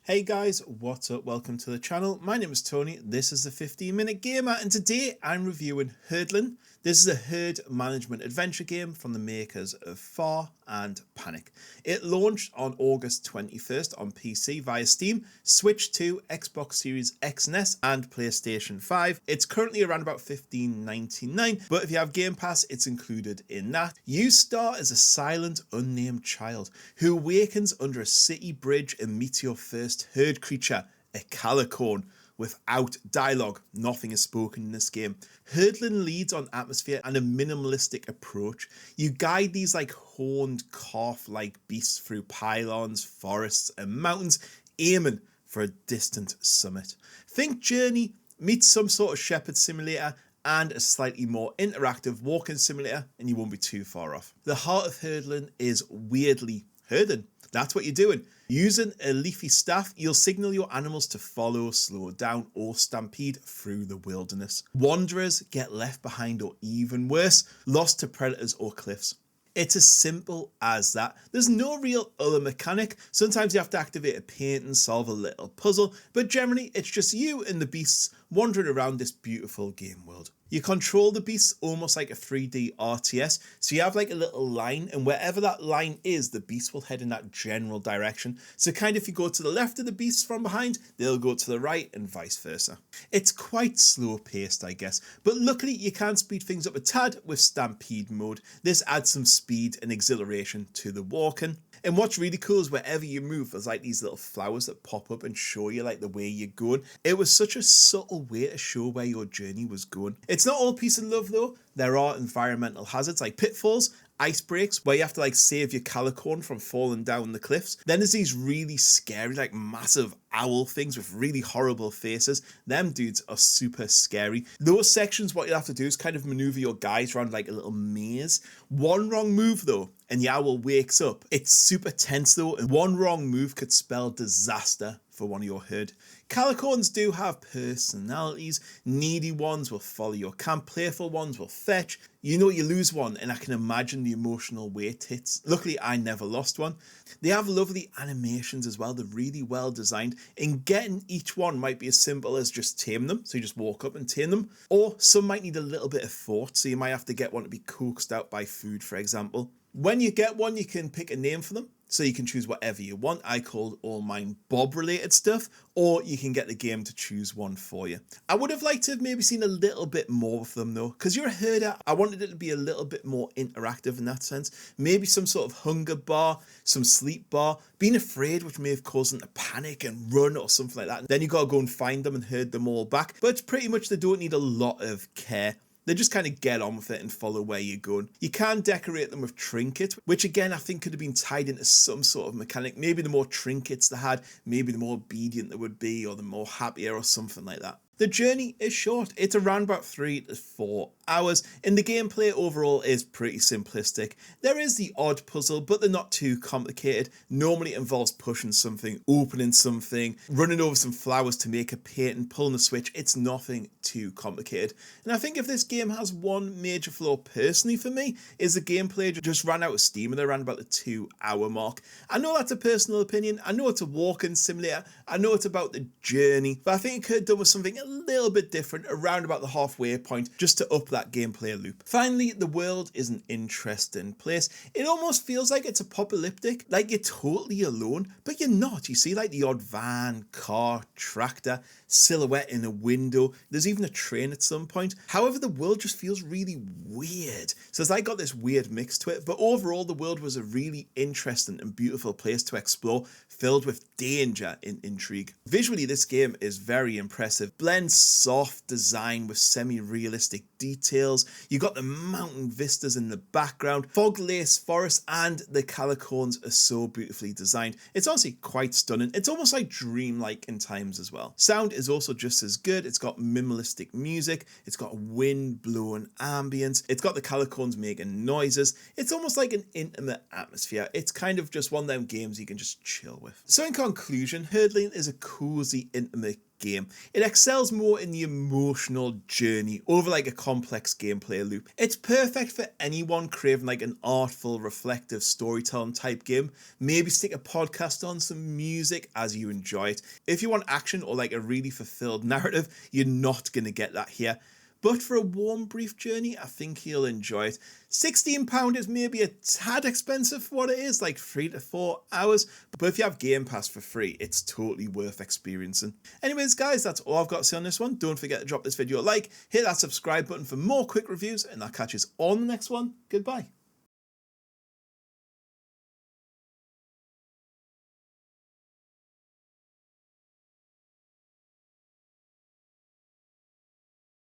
Hey guys, what's up? Welcome to the channel. My name is Tony. This is the 15-Minute Gamer, and today I'm reviewing Herdling. This is a herd management adventure game from the makers of Far and Panic. It launched on August 21st on PC via Steam, Switch 2, Xbox Series X and S, and PlayStation 5. It's currently around about $15.99, but if you have Game Pass, it's included in that. You start as a silent, unnamed child who awakens under a city bridge and meets your first herd creature, a Calicorn. Without dialogue, nothing is spoken in this game. Herdling leads on atmosphere and a minimalistic approach. You guide these horned calf-like beasts through pylons, forests and mountains, aiming for a distant summit. Think Journey meets some sort of shepherd simulator and a slightly more interactive walking simulator, and you won't be too far off. The heart of Herdling is weirdly herding. That's what you're doing. Using a leafy staff, you'll signal your animals to follow, slow down, or stampede through the wilderness. Wanderers get left behind, or even worse, lost to predators or cliffs. It's as simple as that. There's no real other mechanic. Sometimes you have to activate a paint and solve a little puzzle, but generally it's just you and the beasts wandering around this beautiful game world. You control the beasts almost like a 3D RTS, so you have a little line, and wherever that line is, the beast will head in that general direction. So if you go to the left of the beasts from behind, they'll go to the right and vice versa. It's quite slow paced, I guess, but luckily you can speed things up a tad with stampede mode. This adds some speed and exhilaration to the walking. And what's really cool is wherever you move, there's these little flowers that pop up and show you the way you're going. It was such a subtle way to show where your journey was going. It's not all peace and love though. There are environmental hazards like pitfalls, ice breaks, where you have to save your Calicorn from falling down the cliffs. Then there's these really scary, massive owl things with really horrible faces. Them dudes are super scary. Those sections, what you'll have to do is maneuver your guys around a little maze. One wrong move though, and the owl wakes up. It's super tense though, and one wrong move could spell disaster for one of your herd. Calicorns do have personalities. Needy ones will follow your camp, playful ones will fetch. You lose one, and I can imagine the emotional weight hits. Luckily, I never lost one. They have lovely animations as well. They're really well designed, and getting each one might be as simple as just tame them. So you just walk up and tame them, or some might need a little bit of thought. So you might have to get one to be coaxed out by food, for example. When you get one, you can pick a name for them. So you can choose whatever you want. I called all mine Bob related stuff, or you can get the game to choose one for you. I would have liked to have maybe seen a little bit more of them though, because you're a herder. I wanted it to be a little bit more interactive in that sense. Maybe some sort of hunger bar, some sleep bar, being afraid, which may have caused them to panic and run or something like that. And then you got to go and find them and herd them all back. But it's pretty much they don't need a lot of care. They just get on with it and follow where you're going. You can decorate them with trinkets, which again I think could have been tied into some sort of mechanic. Maybe the more trinkets they had, maybe the more obedient they would be, or the more happier or something like that. The journey is short. It's around about 3 to 4 hours, and the gameplay overall is pretty simplistic. There is the odd puzzle, but they're not too complicated. Normally it involves pushing something, opening something, running over some flowers to make a paint and pulling a switch. It's nothing too complicated. And I think if this game has one major flaw personally for me, is the gameplay just ran out of steam and around about the 2 hour mark. I know that's a personal opinion. I know it's a walking simulator. I know it's about the journey, but I think it could have done with something a little bit different around about the halfway point just to up that gameplay loop. Finally, the world is an interesting place. It almost feels like it's apocalyptic, like you're totally alone, but you're not. You see the odd van, car, tractor, silhouette in a window. There's even a train at some point. However, the world just feels really weird. So it's got this weird mix to it, but overall the world was a really interesting and beautiful place to explore, filled with danger and intrigue. Visually, this game is very impressive. Blends soft design with semi-realistic details. You got the mountain vistas in the background, fog-laced forests, and the Calicorns are so beautifully designed. It's honestly quite stunning. It's almost dreamlike in times as well. Sound is also just as good. It's got minimalistic music. It's got wind-blowing ambience. It's got the Calicorns making noises. It's almost like an intimate atmosphere. It's just one of them games you can just chill with. So in conclusion, Herdling is a cozy, intimate game. It excels more in the emotional journey over like a complex gameplay loop. It's perfect for anyone craving like an artful, reflective storytelling type game. Maybe stick a podcast on some music as you enjoy it. If you want action or like a really fulfilled narrative, you're not going to get that here. But for a warm, brief journey, I think you'll enjoy it. £16 is maybe a tad expensive for what it is, like 3 to 4 hours. But if you have Game Pass for free, it's totally worth experiencing. Anyways, guys, that's all I've got to say on this one. Don't forget to drop this video a like, hit that subscribe button for more quick reviews, and I'll catch you all in the next one. Goodbye.